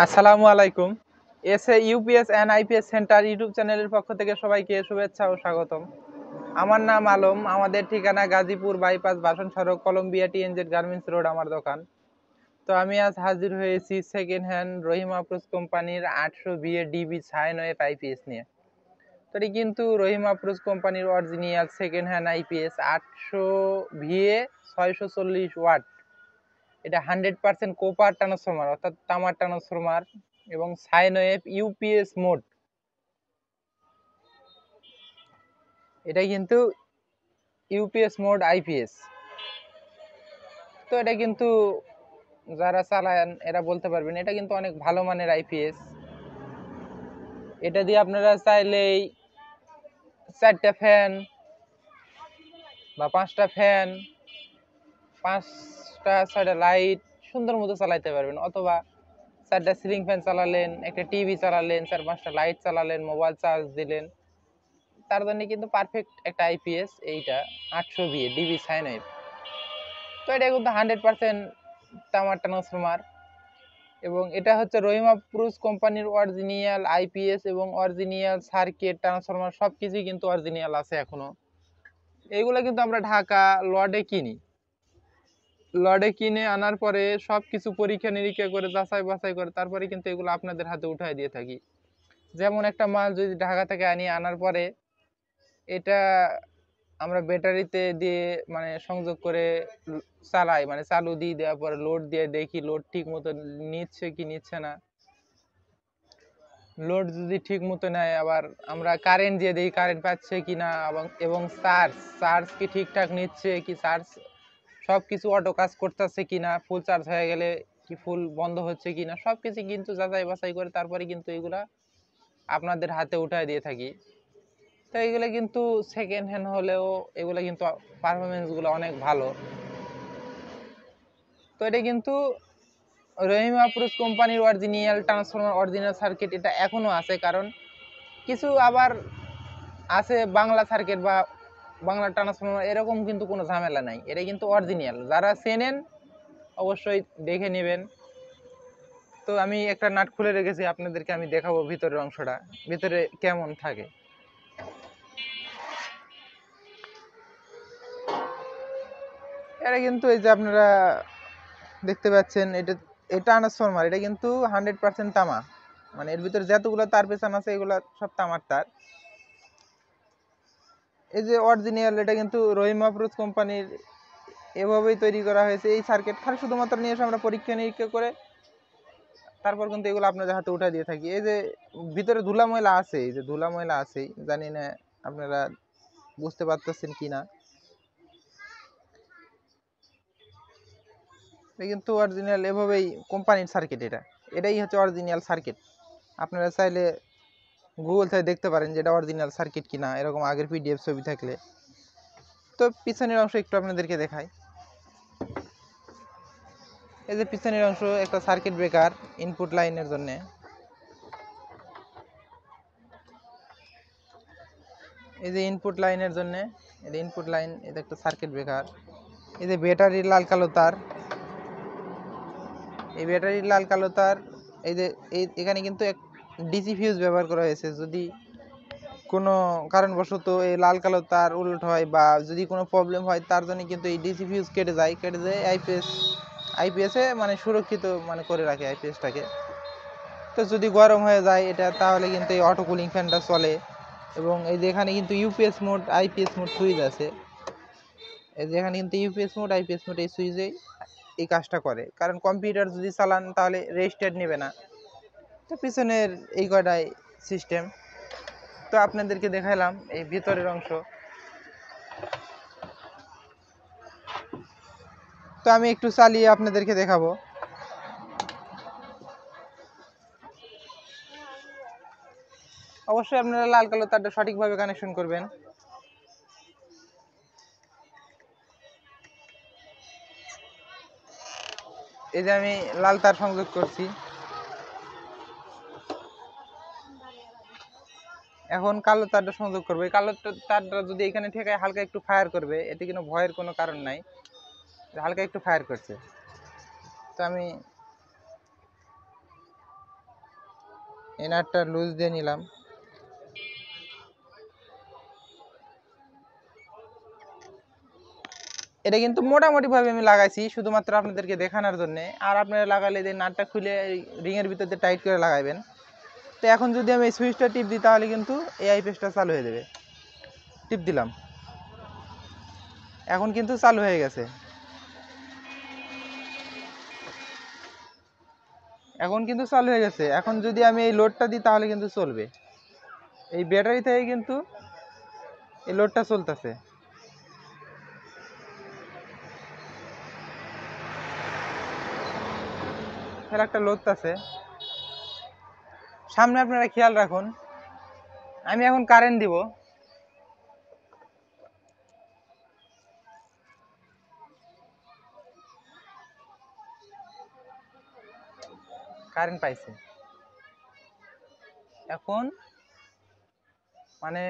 আসসালামু আলাইকুম। SA UPS and IPS centre YouTube চ্যানেলের পক্ষ থেকে সবাইকে শুভেচ্ছা ও স্বাগতম। আমার নাম আলম। আমাদের ঠিকানা গাজীপুর বাইপাস বাসন সড়ক কলম্বিয়া টিএনজেড গার্মেন্টস রোড আমার দোকান। তো আমি আজ হাজির হয়েছি সেকেন্ড হ্যান্ড রহিম আফরোজ কোম্পানির 800 বিএ ডিবি 6 আইপিএস নিয়ে। তো এটি কিন্তু রহিম আফরোজ কোম্পানির original second hand IPS 800 VA 640 watt. এটা 100% কোপার ট্রান্সফরমার অর্থাৎ তামার ট্রান্সফরমার এবং সাইন ওয়েভ ইউপিএস মোড। এটা কিন্তু ইউপিএস মোড আইপিএস। তো এটা কিন্তু যারা চালান এরা বলতে পারবেন এটা কিন্তু অনেক ভালো মানের আইপিএস। এটা দিয়ে আপনারা চাইলেই 4টা ফ্যান বা 5টা ফ্যান, 5টা 6টা লাইট সুন্দর মতো চালাইতে পারবেন, অথবা 4টা সিলিং ফ্যান চালালেন, একটা টিভি চালালেন, 4-5টা লাইট চালালেন, মোবাইল চার্জ দিলেন, তার জন্য কিন্তু পারফেক্ট একটা আইপিএস এইটা 800 বিএ ডিবি সাইন ওয়েভ। তো এটা কিন্তু 100% তামার ট্রান্সফরমার এবং এটা হচ্ছে রহিম আফরোজ কোম্পানির অরিজিনাল আইপিএস এবং অরিজিনাল সার্কিট ট্রান্সফরমার সবকিছুই কিন্তু অরিজিনাল আছে এখনো। এইগুলো কিন্তু আমরা ঢাকা লডে কিনে আনার পরে সবকিছু পরীক্ষা নিরীক্ষা করে যাচাই বাছাই করে তারপরে কিন্তু এগুলো আপনাদের হাতে উঠাই দিয়ে থাকি। যেমন একটা মাল যদি ঢাকা থেকে আনার পরে এটা আমরা ব্যাটারিতে দিয়ে মানে সংযোগ করে চালাই, মানে চালু দিয়ে দেওয়ার পরে লোড দিয়ে দেখি লোড ঠিক মতো নিচ্ছে কি নিচ্ছে না। লোড যদি ঠিক মতো নেয় আবার আমরা কারেন্ট দিয়ে দেখি কারেন্ট পাচ্ছে কি না, এবং চার্জ কি ঠিকঠাক নিচ্ছে কি, চার্জ সব কিছু অটো কাজ করতেছে কিনা, ফুল চার্জ হয়ে গেলে কি ফুল বন্ধ হচ্ছে কিনা, সব কিছু কিন্তু যাচাই বাছাই করে তারপরে কিন্তু এগুলা আপনাদের হাতে উঠায় দিয়ে থাকি। তো এগুলো কিন্তু সেকেন্ড হ্যান্ড হলেও এগুলো কিন্তু পারফরমেন্সগুলো অনেক ভালো। তো এটা কিন্তু রহিম আফরোজ কোম্পানির অরিজিনাল ট্রান্সফরমার অরিজিনাল সার্কিট এটা এখনো আছে, কারণ কিছু আবার আছে বাংলা সার্কিট বা বাংলা ট্রান্সফরমার এরকম কিন্তু কোনো ঝামেলা নাই। এটা কিন্তু অরিজিনাল, যারা চেনেন অবশ্যই দেখে নেবেন। তো আমি একটা নাট খুলে রেখেছি, আপনাদেরকে আমি দেখাবো ভিতরের অংশটা ভিতরে কেমন থাকে। এটা কিন্তু এই যে আপনারা দেখতে পাচ্ছেন এটা ট্রান্সফরমার, এটা কিন্তু 100% তামা, মানে এর ভিতরে যতগুলো তার পেছানো আছে এগুলো সব তামার তার। এই যে অরিজিনাল, এটা কিন্তু রহিম আফরোজ কোম্পানির এভাবেই তৈরি করা হয়েছে। এই সার্কিট খালি শুধুমাত্র নিয়ে এসে আমরা পরীক্ষা নিরীক্ষা করে তারপর কিন্তু এগুলো আপনাদের হাতে উঠে দিয়ে থাকি। এই যে ভিতরে ধুলা ময়লা আছে, এই যে ধুলা ময়লা আছে, জানি না আপনারা বুঝতে পারতেছেন কিনা। এটা কিন্তু অরিজিনাল এভাবেই কোম্পানির সার্কিট, এটাই হচ্ছে অরিজিনাল সার্কিট। আপনারা চাইলে গুগল থেকে দেখতে পারেন যে এটা অরিজিনাল সার্কিট কিনা, এরকম আগের পিডিএফ ছবি থাকলে। তো পিছনের অংশ একটু আপনাদেরকে দেখাই। এই যে পিছনের অংশ একটা সার্কিট ব্রেকার ইনপুট লাইনের জন্য, এই যে ইনপুট লাইনের জন্য, এটা ইনপুট লাইন, এটা একটা সার্কিট ব্রেকার। এই যে ব্যাটারির লাল কালো তার, এই ব্যাটারির লাল কালো তার, এই যে এখানে কিন্তু এক ডিসি ফিউজ ব্যবহার করা হয়েছে। যদি কোনো কারণবশত এই লাল কালো তার উল্ট হয় বা যদি কোনো প্রবলেম হয় তার জন্য কিন্তু এই ডিসি ফিউজ কেটে যায় আইপিএসে মানে সুরক্ষিত মানে করে রাখে আইপিএসটাকে। তো যদি গরম হয়ে যায় এটা, তাহলে কিন্তু এই অটো কুলিং ফ্যানটা চলে। এবং এই যে এখানে কিন্তু UPS mode IPS mode switch আছে, এই যে এখানে কিন্তু ইউপিএস মোড আইপিএস মোড এই সুইচেই এই কাজটা করে, কারণ কম্পিউটার যদি চালান তাহলে রেজিস্টার নেবে না। তো পিছনের এই কয়টাই সিস্টেম। তো আপনাদেরকে দেখালাম এই ভিতরের অংশ। তো আমি একটু চালিয়ে আপনাদেরকে দেখাবো। অবশ্যই আপনারা লাল কালো তারটা সঠিকভাবে কানেকশন করবেন। এই যে আমি লাল তার সংযোগ করছি, এখন কালো তারটা সংযোগ করবে। কালো তারটা যদি এখানে ঠেকায় হালকা একটু ফায়ার করবে, এতে কোনো ভয়ের কোনো কারণ নাই, হালকা একটু ফায়ার করছে। তো আমি এই নাটটা লুজ দিয়ে নিলাম। এটা কিন্তু মোটামুটি ভাবে আমি লাগাইছি শুধুমাত্র আপনাদেরকে দেখানোর জন্য। আর আপনারা লাগালে যে নাটটা খুলে রিং এর ভিতরে টাইট করে লাগাবেন। তো এখন যদি আমি এই সুইচটা টিপ দিই তাহলে কিন্তু এই আইপিএসটা চালু হয়ে যাবে। টিপ দিলাম, এখন কিন্তু চালু হয়ে গেছে। এখন কিন্তু চালু হয়ে গেছে। এখন যদি আমি এই লোডটা দিই তাহলে কিন্তু চলবে। এই ব্যাটারি থেকে কিন্তু এই লোডটা চলতেছে। একটা লোড আছে সামনে, আপনারা খেয়াল রাখুন। আমি এখন কারেন্ট দিব। কারেন্ট পাইছে, এখন মানে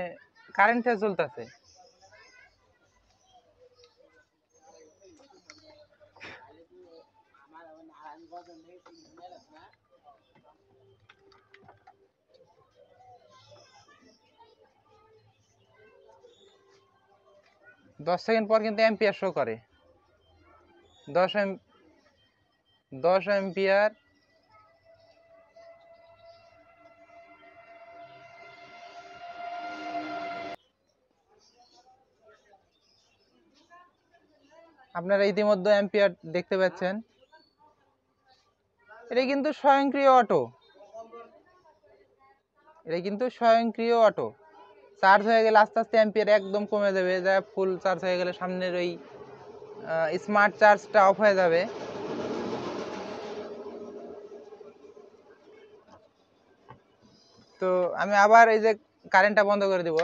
কারেন্টে চলতেছে। দশ সেকেন্ড পর কিন্তু অ্যাম্পিয়ার শো করে। 10 অ্যাম্পিয়ার। আপনারা ইতিমধ্যে অ্যাম্পিয়ার দেখতে পাচ্ছেন। এটা কিন্তু স্বয়ংক্রিয় অটো, এটা কিন্তু স্বয়ংক্রিয় অটো। চার্জ হয়ে গেলে আস্তে আস্তে অ্যাম্পিয়ার একদম কমে যাবে, যা ফুল চার্জ হয়ে গেলে সামনের ওই স্মার্ট চার্জটা অফ হয়ে যাবে। তো আমি আবার এই যে কারেন্টটা বন্ধ করে দিব,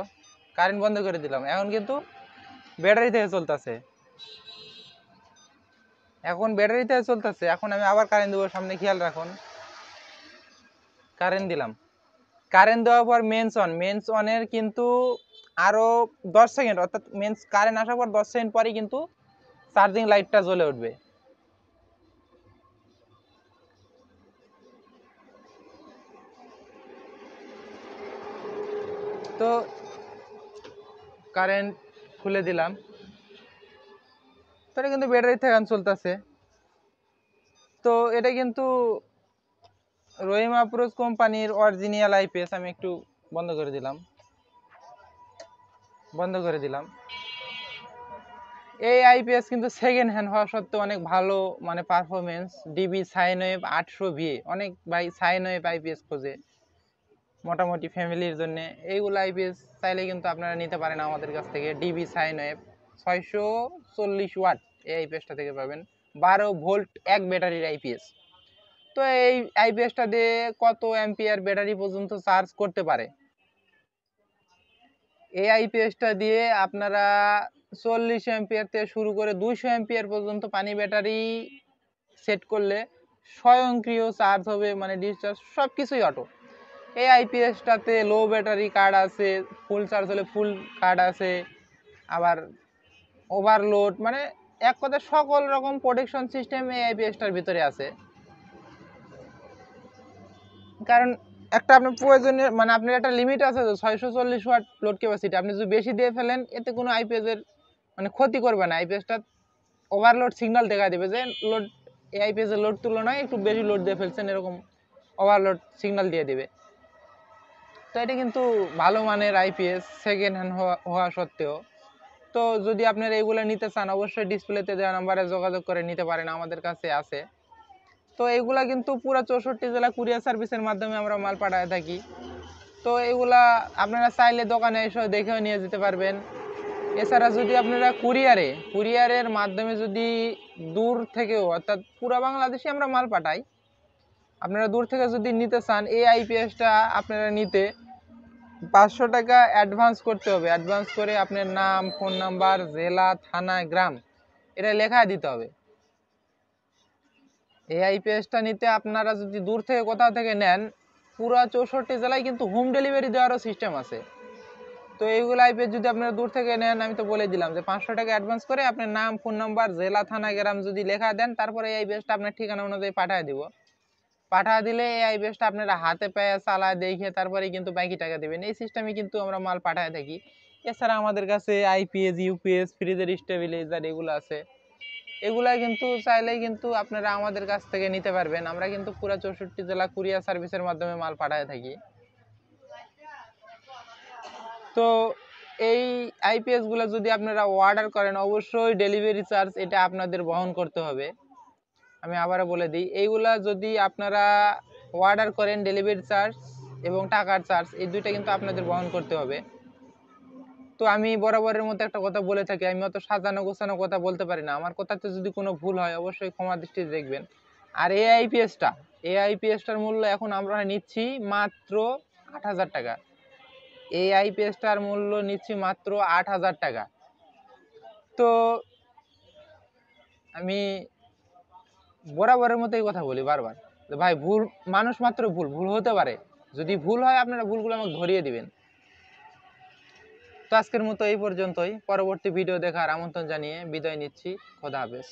কারেন্ট বন্ধ করে দিলাম। এখন কিন্তু ব্যাটারি থেকে চলতেছে, এখন ব্যাটারি থেকে চলতেছে। এখন আমি আবার কারেন্ট দেবো, সামনে খেয়াল রাখুন। কারেন্ট দিলাম, কারেন্ট দেওয়ার পর মেন্স অনের কিন্তু আরো 10 সেকেন্ড, অর্থাৎ মেন্স কারেন্ট আসার পর 10 সেকেন্ড পরেই কিন্তু চার্জিং লাইটটা জ্বলে উঠবে। তো কারেন্ট খুলে দিলাম, তো এটা কিন্তু ব্যাটারি থেকে চলতেছে। তো এটা কিন্তু রহিম আফরোজ কোম্পানির অরিজিনাল আইপিএস। আমি একটু বন্ধ করে দিলাম, বন্ধ করে দিলাম। এই আইপিএস কিন্তু সেকেন্ড হ্যান্ড হওয়া সত্ত্বেও অনেক ভালো মানে performance. DB sine wave 800 VA, অনেক ভাই সাইন ওয়েভ আইপিএস খোঁজে মোটামুটি ফ্যামিলির জন্য। এইগুলো আইপিএস চাইলে কিন্তু আপনারা নিতে পারেন আমাদের কাছ থেকে। ডিবি সাইন ওয়েভ 640 ওয়াট এই আইপিএসটা থেকে পাবেন। 12 ভোল্ট এক ব্যাটারির আইপিএস। তো এই আইপিএসটা দিয়ে কত অ্যাম্পিয়ার ব্যাটারি পর্যন্ত চার্জ করতে পারে? এই আইপিএসটা দিয়ে আপনারা 40 অ্যাম্পিয়ার থেকে শুরু করে 200 অ্যাম্পিয়ার পর্যন্ত পানি ব্যাটারি সেট করলে স্বয়ংক্রিয় চার্জ হবে, মানে ডিসচার্জ সব কিছুই অটো। এই আইপিএসটাতে লো ব্যাটারি কার্ড আছে, ফুল চার্জ হলে ফুল কার্ড আছে, আবার ওভারলোড, মানে এক কথায় সকল রকম প্রোটেকশন সিস্টেম এই আইপিএসটার ভিতরে আছে। কারণ একটা আপনার প্রয়োজনীয় মানে আপনার একটা লিমিট আছে, তো 640 ওয়াট লোড ক্যাপাসিটি। আপনি যদি বেশি দিয়ে ফেলেন এতে কোনো আইপিএস এর মানে ক্ষতি করবে না। আইপিএসটা ওভারলোড সিগন্যাল দেখা দেবে যে লোড, এই আইপিএস এর লোড তুলনায় একটু বেশি লোড দিয়ে ফেলছেন, এরকম ওভারলোড সিগন্যাল দিয়ে দিবে। তো এটা কিন্তু ভালো মানের আইপিএস সেকেন্ড হ্যান্ড হওয়া সত্ত্বেও। তো যদি আপনারা এগুলো নিতে চান অবশ্যই ডিসপ্লেতে দেওয়া নাম্বারে যোগাযোগ করে নিতে পারেন, আমাদের কাছে আছে। তো এগুলা কিন্তু পুরো 64 জেলা কুরিয়ার সার্ভিসের মাধ্যমে আমরা মাল পাঠায় থাকি। তো এগুলা আপনারা চাইলে দোকানে এসে দেখেও নিয়ে যেতে পারবেন। এছাড়া যদি আপনারা কুরিয়ারের মাধ্যমে যদি দূর থেকেও, অর্থাৎ পুরো বাংলাদেশে আমরা মাল পাঠাই, আপনারা দূর থেকে যদি নিতে চান এই আইপিএসটা আপনারা নিতে 500 টাকা অ্যাডভান্স করতে হবে। অ্যাডভান্স করে আপনার নাম, ফোন নাম্বার, জেলা, থানা, গ্রাম এটা লেখা দিতে হবে। এই আইপিএসটা নিতে আপনারা যদি দূর থেকে কোথাও থেকে নেন, পুরো 64 জেলায় কিন্তু হোম ডেলিভারি দেওয়ারও সিস্টেম আছে। তো এইগুলো আইপিএস যদি আপনারা দূর থেকে নেন, আমি তো বলে দিলাম যে 500 টাকা অ্যাডভান্স করে আপনার নাম, ফোন নাম্বার, জেলা, থানা, গ্রাম যদি লেখা দেন, তারপরে এই আইপিএসটা আপনার ঠিকানা অনুযায়ী পাঠিয়ে দিব। পাঠা দিলে এই আইপিএসটা আপনারা হাতে পায়ে চালায় দেখে তারপরে কিন্তু বাকি টাকা দিবেন। এই সিস্টেমে কিন্তু আমরা মাল পাঠায় থাকি। এছাড়া আমাদের কাছে আইপিএস, ইউপিএস, ফ্রিজের স্টেবিলাইজার এগুলো আছে। এগুলা কিন্তু চাইলেই কিন্তু আপনারা আমাদের কাছ থেকে নিতে পারবেন। আমরা কিন্তু পুরো 64 জেলা কুরিয়ার সার্ভিসের মাধ্যমে মাল পাঠায় থাকি। তো এই আইপিএস গুলো যদি আপনারা অর্ডার করেন, অবশ্যই ডেলিভারি চার্জ এটা আপনাদের বহন করতে হবে। আমি আবারও বলে দিই, এইগুলা যদি আপনারা অর্ডার করেন, ডেলিভারি চার্জ এবং টাকার চার্জ এই দুইটা কিন্তু আপনাদের বহন করতে হবে। তো আমি বরাবরের মতো একটা কথা বলে থাকি, আমি অত সাজানো গোছানো কথা বলতে পারি না। আমার কথাতে যদি কোনো ভুল হয় অবশ্যই ক্ষমা দৃষ্টিতে দেখবেন। আর এই আইপিএসটার মূল্য এখন আমরা নিচ্ছি মাত্র 8,000 টাকা। এই আইপিএসটার মূল্য নিচ্ছি মাত্র 8,000 টাকা। তো আমি বরাবরের মতোই কথা বলি বারবার, ভাই ভুল মানুষ মাত্র ভুল ভুল হতে পারে। যদি ভুল হয় আপনারা ভুলগুলো আমাকে ধরিয়ে দিবেন। তো আজকের মতো এই পর্যন্তই। পরবর্তী ভিডিও দেখার আমন্ত্রণ জানিয়ে বিদায় নিচ্ছি। খোদা হাফেজ।